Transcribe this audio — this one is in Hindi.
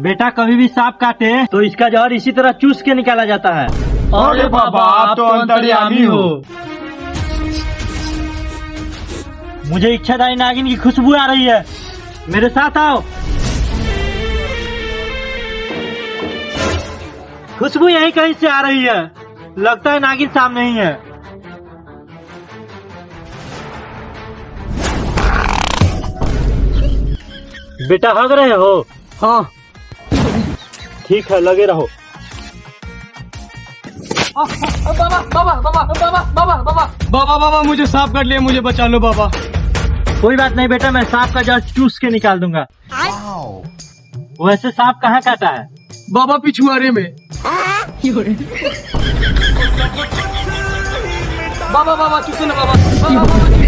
बेटा कभी भी सांप काटे तो इसका जहर इसी तरह चूस के निकाला जाता है। अरे बाबा आप तो अंतर्यामी हो। मुझे इच्छाधारी नागिन की खुशबू आ रही है, मेरे साथ आओ। खुशबू यहीं कहीं से आ रही है, लगता है नागिन सामने ही है। बेटा हग रहे हो? हाँ ठीक है, लगे रहो। बाबा मुझे सांप काट लिया, मुझे बचा लो बाबा। कोई बात नहीं बेटा, मैं सांप का जहर चूस के निकाल दूंगा। वैसे सांप कहाँ काटा है? बाबा पिछुआरे में। बाबा चुप ना बाबा।